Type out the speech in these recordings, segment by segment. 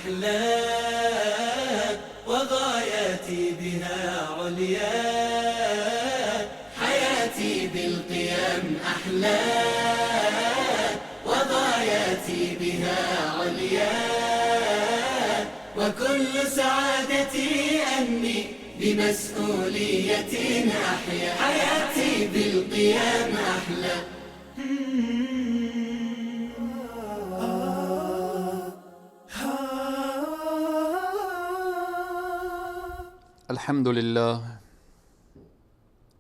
أحلى وغاياتي بها عليا، حياتي بالقيم أحلى وغاياتي بها عليا، وكل سعادتي أني بمسؤولية أحيا، حياتي بالقيم أحلى.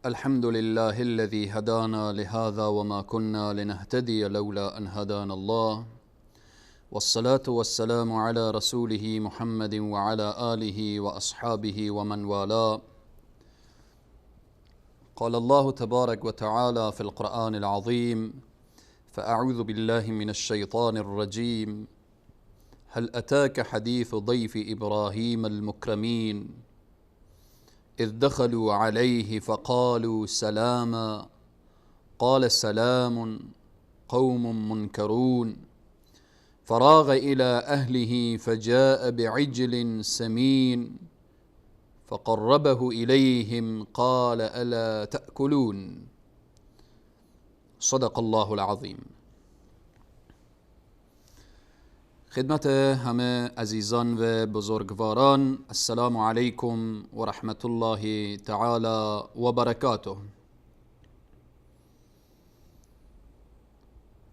الحمد لله الذي هدانا لهذا وما كنا لنهتدي لولا أن هدانا الله، والصلاة والسلام على رسوله محمد وعلى آله وأصحابه ومن والاه. قال الله تبارك وتعالى في القرآن العظيم: فأعوذ بالله من الشيطان الرجيم. هل أتاك حديث ضيف إبراهيم المكرمين إذ دخلوا عليه فقالوا سلاما قال سلام قوم منكرون فراغ إلى أهله فجاء بعجل سمين فقربه إليهم قال ألا تأكلون. صدق الله العظیم. خدمت همه عزیزان و بزرگواران، السلام علیکم و رحمت الله تعالی و برکاته.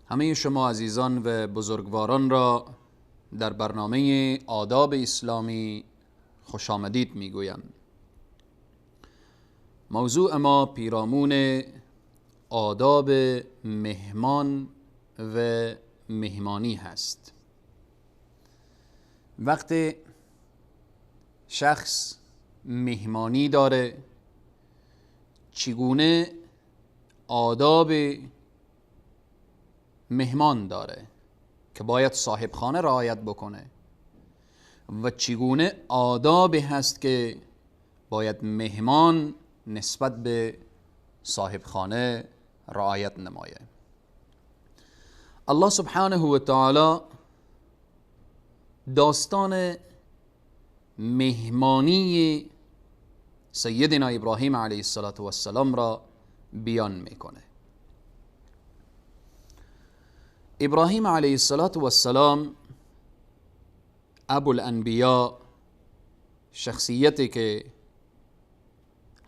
همه شما عزیزان و بزرگواران را در برنامه آداب اسلامی خوش آمدید میگویم. موضوع ما پیرامون آداب مهمان و مهمانی هست. وقتی شخص مهمانی داره چگونه آداب مهمان داره که باید صاحب خانه رعایت بکنه و چگونه آدابی هست که باید مهمان نسبت به صاحب خانه رعایت نمایه. الله سبحانه و تعالی داستان مهمانی سیدنا ابراهیم علیه السلام را بیان میکنه. ابراهیم علیه السلام ابو الانبیا، شخصیتی که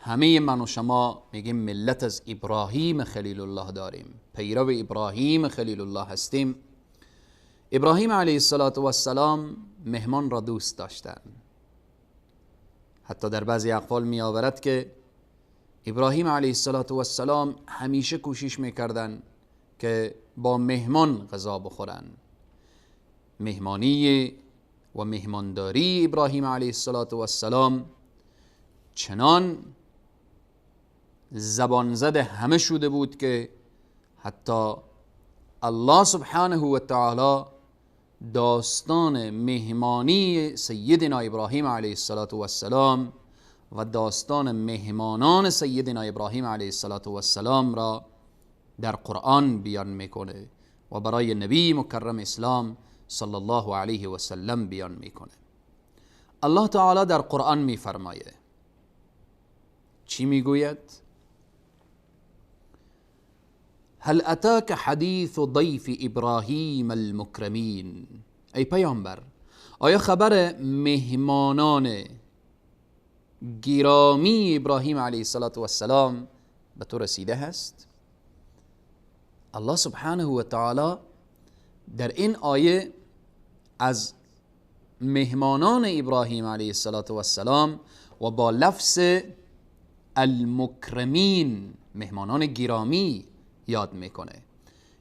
همه من و شما میگیم ملت از ابراهیم خلیل الله داریم، پیرو ابراهیم خلیل الله هستیم. ابراهیم علیه السلام مهمان را دوست داشتن. حتی در بعضی اقوال می آورد که ابراهیم علیه السلام همیشه کوشش میکردن که با مهمان غذا بخورن. مهمانی و مهمانداری ابراهیم علیه السلام چنان زبان زده همه شده بود که حتی الله سبحانه و تعالی داستان مهمانی سیدنا ابراهیم علیه السلام و داستان مهمانان سیدنا ابراهیم علیه السلام را در قرآن بیان میکنه و برای نبی مکرم اسلام صلی الله علیه و سلم بیان میکنه. الله تعالی در قرآن میفرمایه، چی میگوید؟ هل اتاک حدیث ضیف ابراهیم المکرمین. ای پیامبر، آیا خبر مهمانان گرامی ابراهیم علیه السلام به تو رسیده هست؟ الله سبحانه و تعالی در این آیه از مهمانان ابراهیم علیه السلام و با لفظ المکرمین، مهمانان گرامی، یاد میکنه.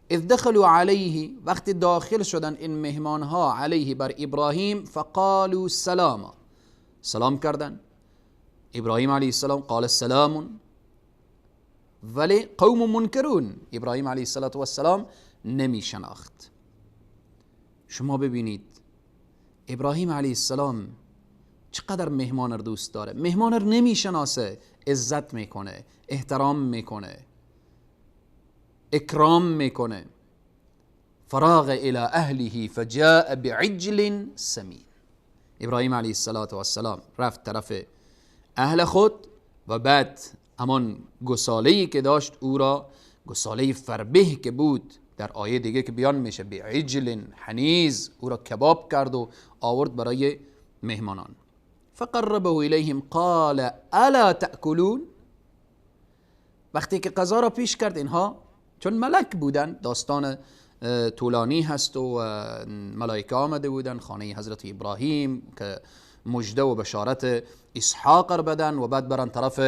اذ دخلوا علیه، وقتی داخل شدن این مهمانها علیه بر ابراهیم، فقالوا سلاما، سلام کردن. ابراهیم علیه السلام قال سلام، ولی قوم منکرون، ابراهیم علیه السلام نمی شناخت. شما ببینید ابراهیم علیه السلام چقدر مهمان رو دوست داره. مهمان رو نمی شناسه، عزت میکنه، احترام میکنه، اکرام میکنه. فراغ الى اهله فجاء بعجل سمین. ابراهیم علیه السلام رفت طرف اهل خود و بعد همان گساله‌ای که داشت او را، گساله فربه که بود، در آیه دیگه که بیان میشه به عجل حنیز، او را کباب کرد و آورد برای مهمانان. فقربه الیهم قال الا تأکلون. وقتی که غذا را پیش کرد، اینها چون ملک بودن، داستان طولانی هست و ملائکه آمده بودن خانه حضرت ابراهیم که مژده و بشارت اسحاق را بدن و بعد برن طرف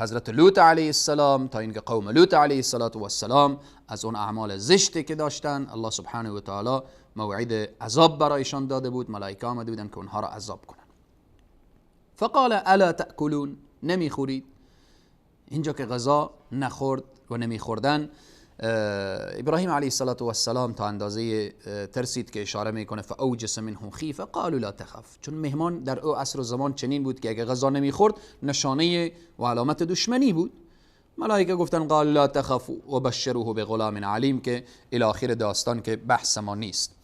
حضرت لوط علیه السلام تا اینکه قوم لوط علیه السلام از اون اعمال زشتی که داشتن الله سبحانه و تعالی موعد عذاب برایشان داده بود. ملائکه آمده بودن که اونها را عذاب کنن. فقال الا تأکلون، نمیخورید؟ اینجا که غذا نخورد و نمیخوردن، ابراهیم علیه السلام تا اندازه ترسید که اشاره میکنه فاوجس منهم خیفه قالوا لا تخف. چون مهمان در او عصر و زمان چنین بود که اگه غذا نمیخورد نشانه و علامت دشمنی بود. ملائکه گفتن قال لا تخف و بشروه بغلام علیم که الی آخر داستان که بحث ما نیست.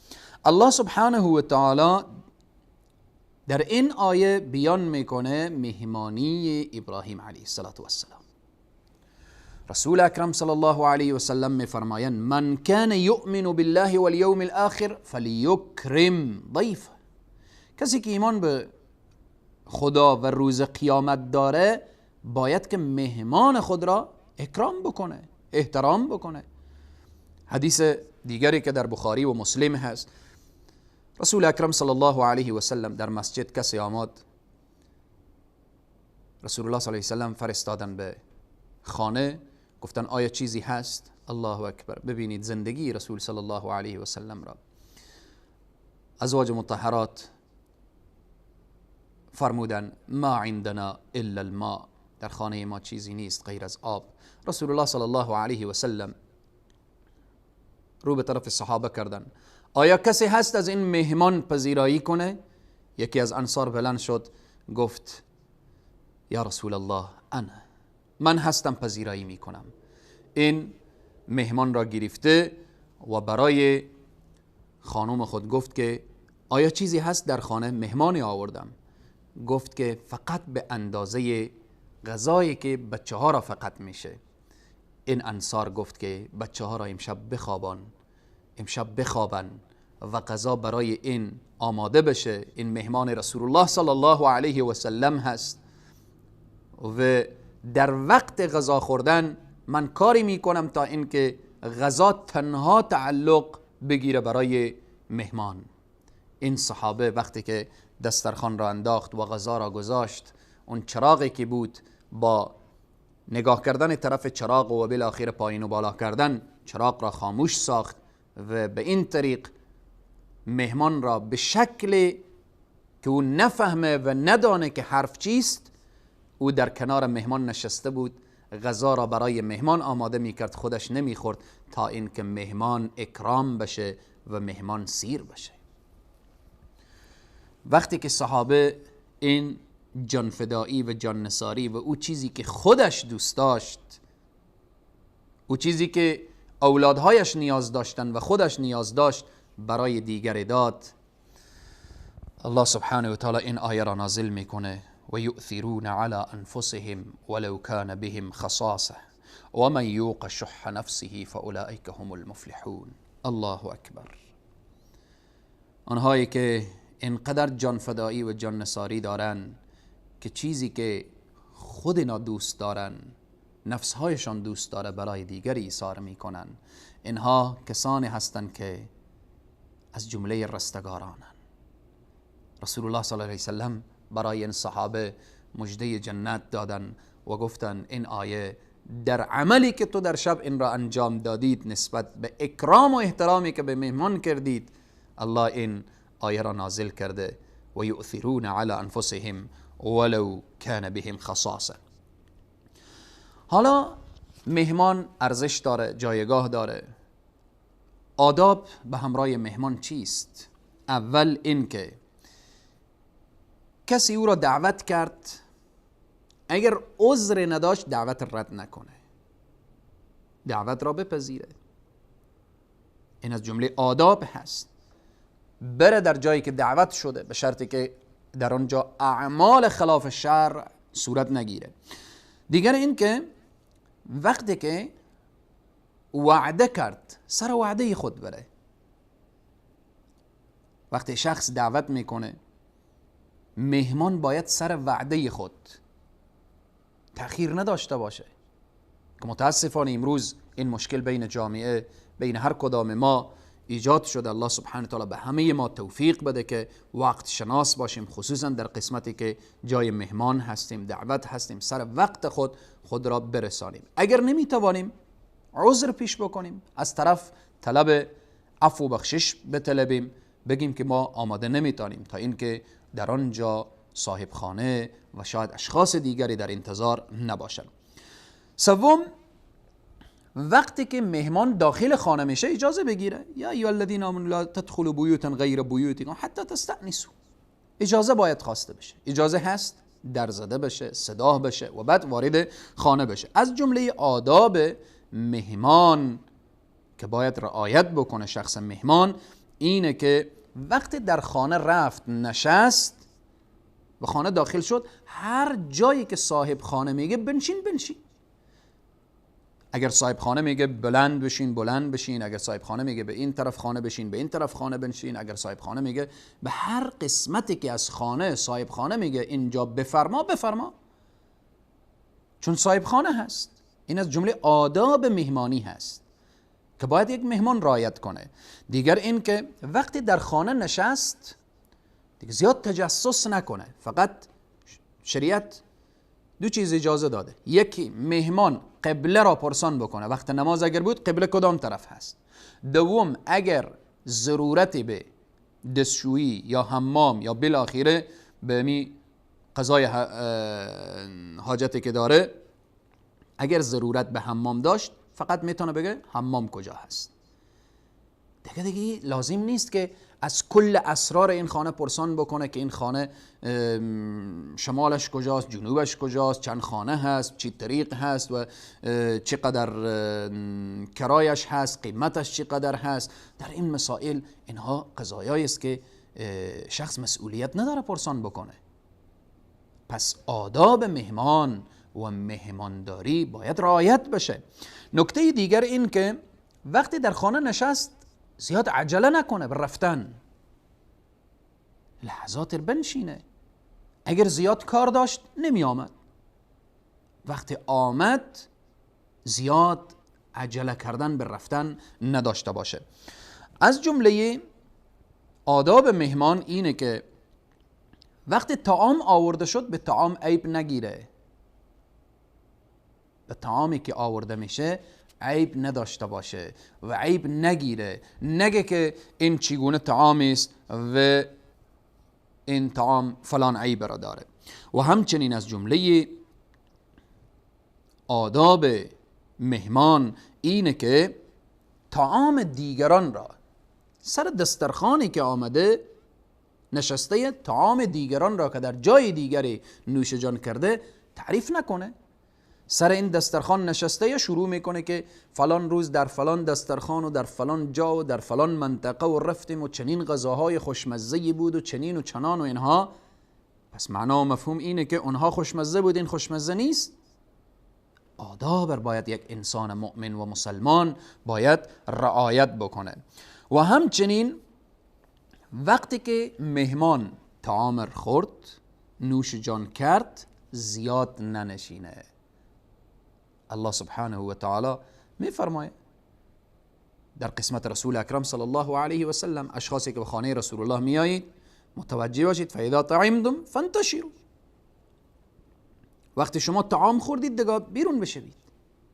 الله سبحانه و تعالی در این آیه بیان میکنه مهمانی ابراهیم علیه السلام. رسول اکرم صلی الله علیه و سلم میفرمایند من کان یؤمن بالله والیوم الاخر فلیکرم ضیفه. کسی که ایمان به خدا و روز قیامت داره باید که مهمان خود را اکرام بکنه، احترام بکنه. حدیث دیگری که در بخاری و مسلم هست، رسول اکرم صلی الله علیه و سلم در مسجد کسی آمد، رسول الله صلی الله علیه و سلم فرستادن به خانه، گفتن آیا چیزی هست؟ الله اکبر. ببینید زندگی رسول صلی الله علیه و سلم را. ازواج مطهرات فرمودن ما عندنا الا الماء، در خانه ما چیزی نیست غیر از آب. رسول الله صلی الله علیه و سلم رو به طرف صحابه کردن آیا کسی هست از این مهمان پذیرایی کنه؟ یکی از انصار بلند شد گفت یا رسول الله انا، من هستم پذیرایی میکنم. این مهمان را گرفته و برای خانم خود گفت که آیا چیزی هست در خانه؟ مهمانی آوردم. گفت که فقط به اندازه غذایی که بچه ها را فقط میشه. این انصار گفت که بچه ها را امشب بخوابن و غذا برای این آماده بشه. این مهمان رسول الله صلی الله علیه و سلم هست و در وقت غذا خوردن من کاری میکنم تا اینکه غذا تنها تعلق بگیره برای مهمان. این صحابه وقتی که دسترخوان را انداخت و غذا را گذاشت، اون چراغی که بود با نگاه کردن طرف چراغ و بالاخره پایین و بالا کردن چراغ را خاموش ساخت و به این طریق مهمان را به شکل که او نفهمه و ندانه که حرف چیست، او در کنار مهمان نشسته بود، غذا را برای مهمان آماده میکرد، خودش نمیخورد تا اینکه مهمان اکرام بشه و مهمان سیر بشه. وقتی که صحابه این جانفدایی و جان نثاری و او چیزی که خودش دوست داشت، او چیزی که اولادهایش نیاز داشتن و خودش نیاز داشت برای دیگر داد، الله سبحانه و تعالی این آیه را نازل میکنه و یؤثرون علی انفسهم ولو کان بهم خصاصه ومن یوق شح نفسه فاولئک هم المفلحون. الله اکبر. آنهایی که اینقدر جان فدایی و جان نثاری دارن که چیزی که خود اینا دوست دارن، نفسهایشان دوست داره، برای دیگری ایثار میکنن، اینها کسانی هستند که از جمله رستگارانن. رسول الله صلی الله علیه وسلم برای این صحابه مژده جنت دادن و گفتن این آیه در عملی که تو در شب این را انجام دادید نسبت به اکرام و احترامی که به مهمان کردید، الله این آیه را نازل کرده و یؤثرون علی انفسهم ولو کان بهم خصاصه. حالا مهمان ارزش داره، جایگاه داره. آداب به همراه مهمان چیست؟ اول این که کسی او را دعوت کرد، اگر عذر نداشت دعوت رد نکنه، دعوت را بپذیره. این از جمله آداب هست. بره در جایی که دعوت شده، به شرطی که در آنجا اعمال خلاف شرع صورت نگیره. دیگر این که وقتی که وعده کرد سر وعده خود بره. وقتی شخص دعوت میکنه، مهمان باید سر وعده خود تأخیر نداشته باشه، که متاسفانه امروز این مشکل بین جامعه، بین هر کدام ما ایجاد شده. الله سبحانه و تعالی به همه ما توفیق بده که وقت شناس باشیم، خصوصا در قسمتی که جای مهمان هستیم، دعوت هستیم، سر وقت خود را برسانیم. اگر نمیتوانیم عذر پیش بکنیم، از طرف طلب عفو و بخشش بطلبیم، بگیم که ما آماده نمیتونیم، تا اینکه در آنجا صاحب خانه و شاید اشخاص دیگری در انتظار نباشند. سوم، وقتی که مهمان داخل خانه میشه اجازه بگیره. یا ایها الذین آمنوا لا تدخلوا بیوتا غیر بیوتکم حتی تستأنسوا. اجازه باید خواسته بشه. اجازه هست در زده بشه، صدا بشه و بعد وارد خانه بشه. از جمله آداب مهمان که باید رعایت بکنه شخص مهمان اینه که وقتی در خانه رفت نشست و خانه داخل شد، هر جایی که صاحب خانه میگه بنشین بنشین. اگر صاحب خانه میگه بلند بشین بلند بشین، اگر صاحب خانه میگه به این طرف خانه بشین به این طرف خانه بنشین، اگر صاحب خانه میگه به هر قسمتی که از خانه صاحب خانه میگه اینجا بفرما بفرما، چون صاحب خانه هست. این از جمله آداب مهمانی هست که باید یک مهمان رعایت کنه. دیگر این که وقتی در خانه نشست دیگه زیاد تجسس نکنه. فقط شریعت دو چیز اجازه داده. یکی، مهمان قبله را پرسان بکنه، وقت نماز اگر بود قبله کدام طرف هست. دوم، اگر ضرورتی به دستشویی یا حمام یا بالاخره به می قضای حاجتی که داره، اگر ضرورت به حمام داشت فقط میتونه بگه حمام کجا هست. دیگه لازم نیست که از کل اسرار این خانه پرسان بکنه که این خانه شمالش کجاست، جنوبش کجاست، چند خانه هست، چی طریق هست و چقدر کرایش هست، قیمتش چقدر هست. در این مسائل اینها قضایایی است که شخص مسئولیت نداره پرسان بکنه. پس آداب مهمان و مهمانداری باید رعایت بشه. نکته دیگر این که وقتی در خانه نشست زیاد عجله نکنه به رفتن، لحظات بنشینه. اگر زیاد کار داشت نمی آمد، وقتی آمد زیاد عجله کردن به رفتن نداشته باشه. از جمله آداب مهمان اینه که وقتی طعام آورده شد به طعام عیب نگیره. به طعامی که آورده میشه عیب نداشته باشه و عیب نگیره، نگه که این چگونه طعامی است و این طعام فلان عیب را داره. و همچنین از جمله آداب مهمان اینه که طعام دیگران را سر دسترخوانی که آمده نشسته، طعام دیگران را که در جای دیگری نوش جان کرده تعریف نکنه. سر این دسترخوان نشسته شروع میکنه که فلان روز در فلان دسترخوان و در فلان جا و در فلان منطقه و رفتیم و چنین غذاهای خوشمزه بود و چنین و چنان و اینها. پس معنا و مفهوم اینه که اونها خوشمزه بود، این خوشمزه نیست. آداب باید یک انسان مؤمن و مسلمان باید رعایت بکنه. و همچنین وقتی که مهمان طعام خورد، نوش جان کرد، زیاد ننشینه. الله سبحانه و تعالی می فرماید در قسمت رسول اکرم صلی الله علیه و سلم، اشخاصی که به خانه رسول الله میایید متوجه باشید فاذا طعمتم فانتشروا. وقتی شما طعام خوردید دیگه بیرون بشوید،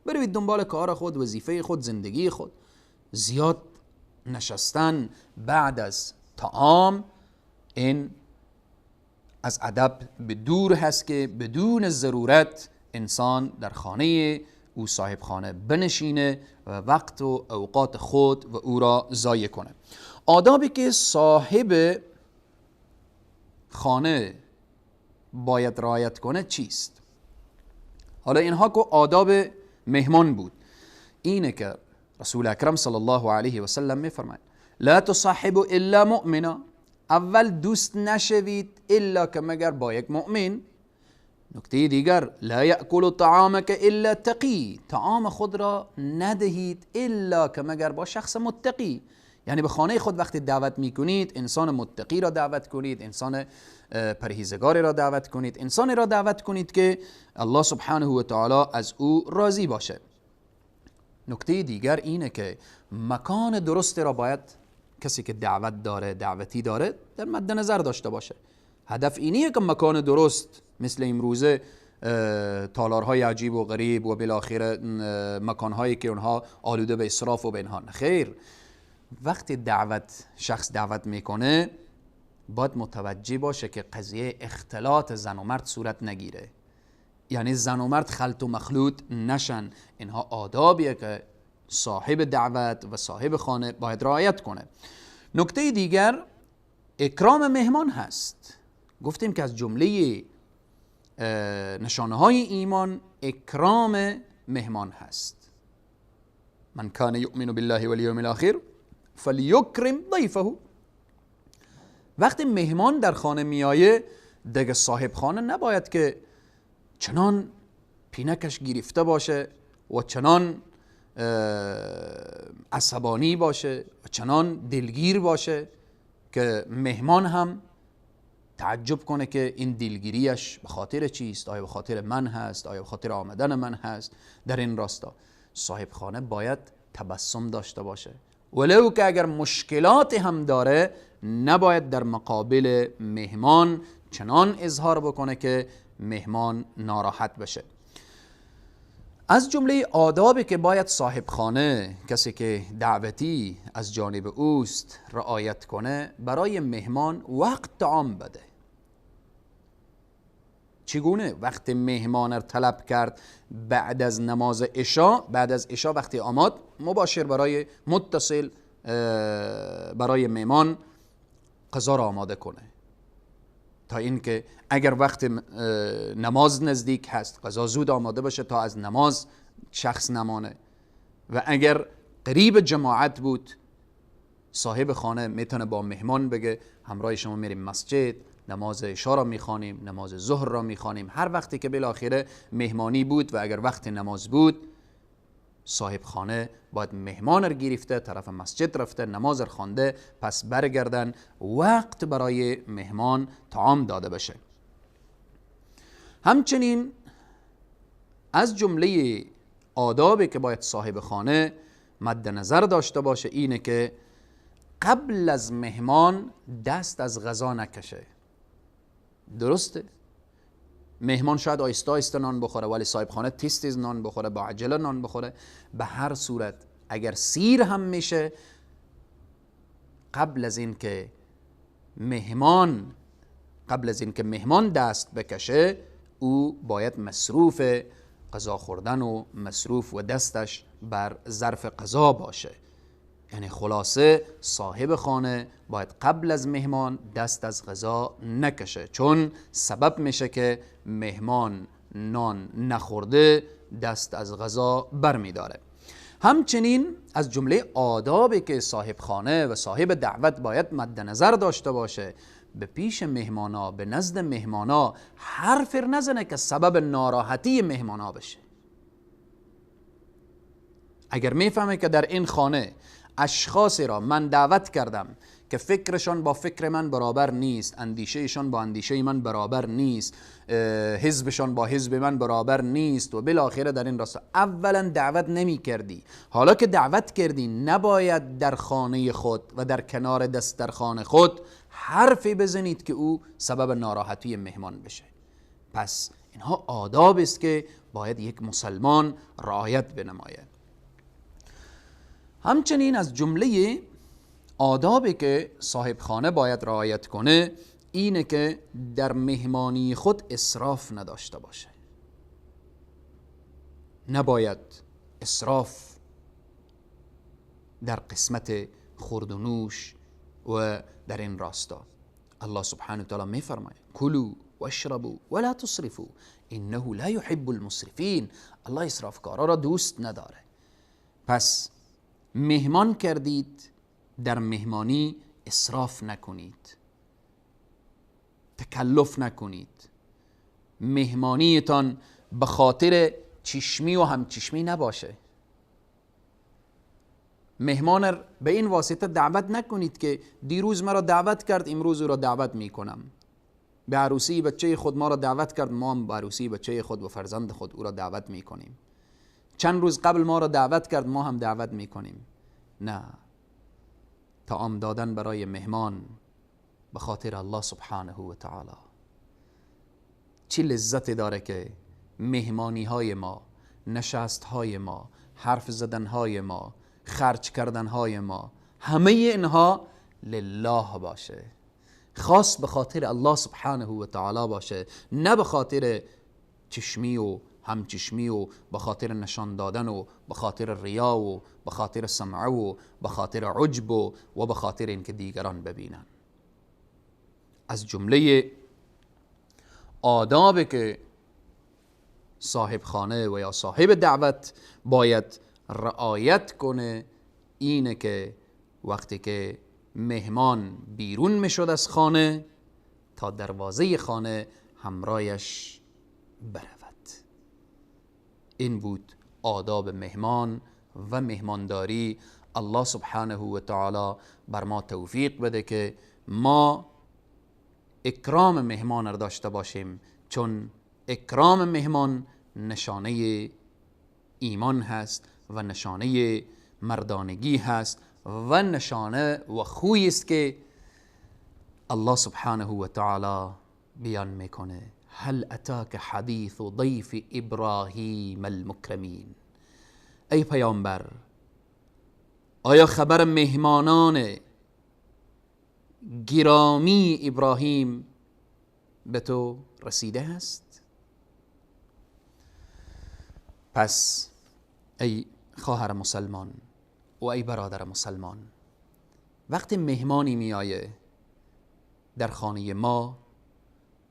بروید دنبال کار خود، وظیفه خود، زندگی خود. زیاد نشستن بعد از طعام این از ادب به دور هست که بدون ضرورت انسان در خانه او صاحب خانه بنشینه و وقت و اوقات خود و او را ضایع کنه. آدابی که صاحب خانه باید رعایت کنه چیست؟ حالا اینها که آداب مهمان بود، اینه که رسول اکرم صلی الله علیه و سلم میفرماید لا تصحبوا الا مؤمنا، اول دوست نشوید الا که مگر با یک مؤمن. نکته دیگر لا یأکل طعامک الا تقی، طعام خود را ندهید الا که مگر با شخص متقی. یعنی به خانه خود وقتی دعوت میکنید انسان متقی را دعوت کنید، انسان پرهیزگاری را دعوت کنید، انسانی را دعوت کنید که الله سبحانه و تعالی از او راضی باشه. نکته دیگر اینه که مکان درست را باید کسی که دعوت داره، دعوتی داره، در مد نظر داشته باشه. هدف اینیه که مکان درست مثل امروزه تالارهای عجیب و غریب و بالاخره مکانهایی که اونها آلوده به اسراف و به اینها، خیر. وقتی شخص دعوت میکنه باید متوجه باشه که قضیه اختلاط زن و مرد صورت نگیره، یعنی زن و مرد خلط و مخلوط نشن. اینها آدابیه که صاحب دعوت و صاحب خانه باید رعایت کنه. نکته دیگر اکرام مهمان هست. گفتیم که از جمله نشانه های ایمان اکرام مهمان هست. من کان یؤمن بالله والیوم الاخر فلیکرم ضیفه. وقتی مهمان در خانه میایه دیگه صاحب خانه نباید که چنان پینکش گرفته باشه و چنان عصبانی باشه و چنان دلگیر باشه که مهمان هم تعجب کنه که این دلگیریش به خاطر چیست؟ آیا به خاطر من هست؟ آیا به خاطر آمدن من هست؟ در این راستا صاحب خانه باید تبسم داشته باشه، ولو که اگر مشکلات هم داره نباید در مقابل مهمان چنان اظهار بکنه که مهمان ناراحت بشه. از جمله آدابی که باید صاحب خانه، کسی که دعوتی از جانب اوست، رعایت کنه، برای مهمان وقت طعام بده. چگونه؟ وقت مهمان را طلب کرد بعد از نماز عشا، بعد از عشا وقتی آمد مباشر برای متصل برای مهمان غذا را آماده کنه، تا اینکه اگر وقت نماز نزدیک هست غذا زود آماده باشه تا از نماز شخص نمانه. و اگر قریب جماعت بود صاحب خانه میتونه با مهمان بگه همراه شما میریم مسجد، نماز عشا را میخوانیم، نماز ظهر را میخوانیم. هر وقتی که بالاخره مهمانی بود و اگر وقت نماز بود صاحب خانه باید مهمان را گرفته طرف مسجد رفته، نماز را خوانده، پس برگردن وقت برای مهمان طعام داده بشه. همچنین از جمله آدابی که باید صاحب خانه مد نظر داشته باشه اینه که قبل از مهمان دست از غذا نکشه. درسته؟ مهمان شاید آیسته آیسته نان بخوره ولی صاحب خانه تیز تیز نان بخوره، با عجله نان بخوره. به هر صورت اگر سیر هم میشه قبل از این که مهمان دست بکشه او باید مصروف غذا خوردن و مصروف و دستش بر ظرف غذا باشه. یعنی خلاصه صاحب خانه باید قبل از مهمان دست از غذا نکشه، چون سبب میشه که مهمان نان نخورده دست از غذا برمیداره. همچنین از جمله آدابی که صاحب خانه و صاحب دعوت باید مد نظر داشته باشه، به پیش مهمانا، به نزد مهمانا حرف نزنه که سبب ناراحتی مهمانا بشه. اگر میفهمه که در این خانه اشخاصی را من دعوت کردم که فکرشان با فکر من برابر نیست، اندیشهشان با اندیشه من برابر نیست، حزبشان با حزب من برابر نیست و بالاخره در این راستا اولا دعوت نمی کردی، حالا که دعوت کردی نباید در خانه خود و در کنار دسترخوان خود حرفی بزنید که او سبب ناراحتی مهمان بشه. پس اینها آداب است که باید یک مسلمان رعایت بنماید. همچنین از جمله آدابی که صاحب خانه باید رعایت کنه اینه که در مهمانی خود اسراف نداشته باشه. نباید اسراف در قسمت خورد و نوش و در این راستا. الله سبحانه و تعالی میفرماید کلوا واشربوا ولا تسرفوا انه لا يحب المسرفین. الله اسرافکارا را دوست نداره. پس مهمان کردید در مهمانی اسراف نکنید، تکلف نکنید. مهمانیتان به خاطر چشمی و همچشمی نباشه. مهمان به این واسطه دعوت نکنید که دیروز مرا دعوت کرد، امروز او را دعوت میکنم. به عروسی بچه خود ما را دعوت کرد، ما هم به عروسی بچه خود و فرزند خود او را دعوت میکنیم. چند روز قبل ما را دعوت کرد، ما هم دعوت میکنیم. نه، طعام دادن برای مهمان به خاطر الله سبحانه و تعالی چه لذت داره که مهمانی های ما، نشست های ما، حرف زدن های ما، خرج کردن های ما، همه اینها لله باشه، خاص به خاطر الله سبحانه و تعالی باشه، نه به خاطر چشمی و همچشمی و به خاطر نشان دادن و به خاطر ریا و به خاطر سمع و به خاطر عجب و به خاطر اینکه دیگران ببینن. از جمله آدابی که صاحب خانه و یا صاحب دعوت باید رعایت کنه اینه که وقتی که مهمان بیرون میشد از خانه، تا دروازه خانه همراهش برود. این بود آداب مهمان و مهمانداری. الله سبحانه و تعالی بر ما توفیق بده که ما اکرام مهمان را داشته باشیم، چون اکرام مهمان نشانه ایمان هست و نشانه مردانگی هست و نشانه و خویی است که الله سبحانه و تعالی بیان میکنه: هل اتاک حدیث ضیف ابراهیم المکرمین. ای پیامبر، آیا خبر مهمانان گرامی ابراهیم به تو رسیده است؟ پس ای خواهر مسلمان و ای برادر مسلمان، وقتی مهمانی می آیه در خانه ما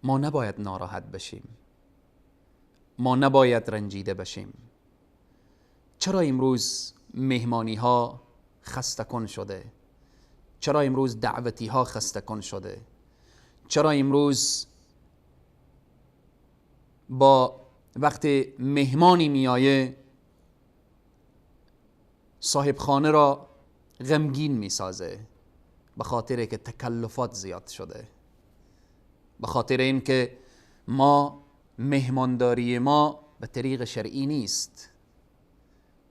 نباید ناراحت بشیم، ما نباید رنجیده بشیم. چرا امروز مهمانی ها خسته کن شده؟ چرا امروز دعوتی ها خسته کن شده؟ چرا امروز با وقتی مهمانی می آیه صاحب خانه را غمگین می سازه؟ به خاطر که تکلفات زیاد شده، به خاطر اینکه ما مهمانداری ما به طریق شرعی نیست،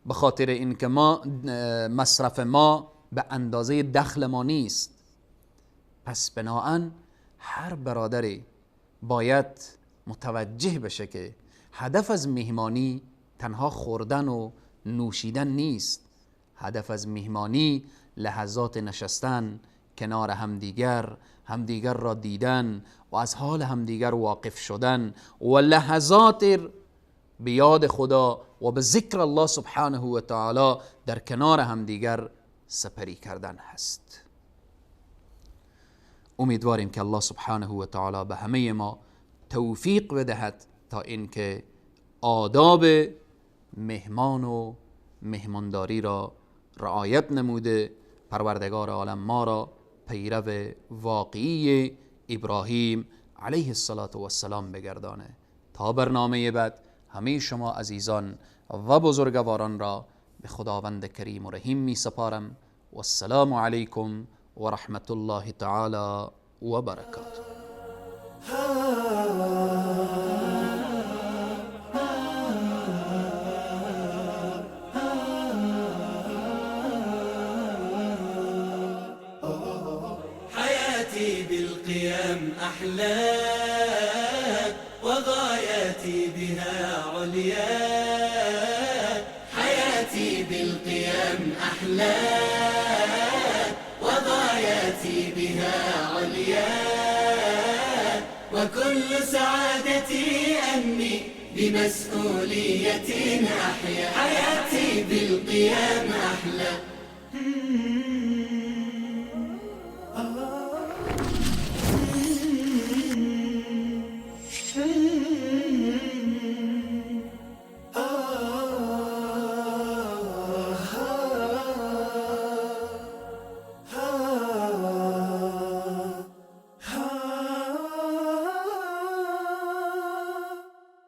به خاطر اینکه ما مصرف ما به اندازه دخل ما نیست. پس بناهن هر برادری باید متوجه بشه که هدف از مهمانی تنها خوردن و نوشیدن نیست. هدف از مهمانی لحظات نشستن کنار همدیگر را دیدن و از حال همدیگر واقف شدن و لحظات به یاد خدا و به ذکر الله سبحانه و تعالی در کنار همدیگر سپری کردن هست. امیدواریم که الله سبحانه و تعالی به همه ما توفیق بدهد تا اینکه آداب مهمان و مهمانداری را رعایت نموده پروردگار عالم ما را پیرو واقعی ابراهیم علیه السلام بگردانه. تا برنامه بعد همه شما عزیزان و بزرگواران را به خداوند کریم و رحیم می سپارم. و السلام علیکم و رحمت الله تعالی و برکاته. حياتي بالقيم أحلى وغاياتي بها عليا. حياتي بالقيم أحلى وغاياتي بها عليا. وكل سعادتي أني بمسؤولية أحيا. حياتي بالقيم أحلى.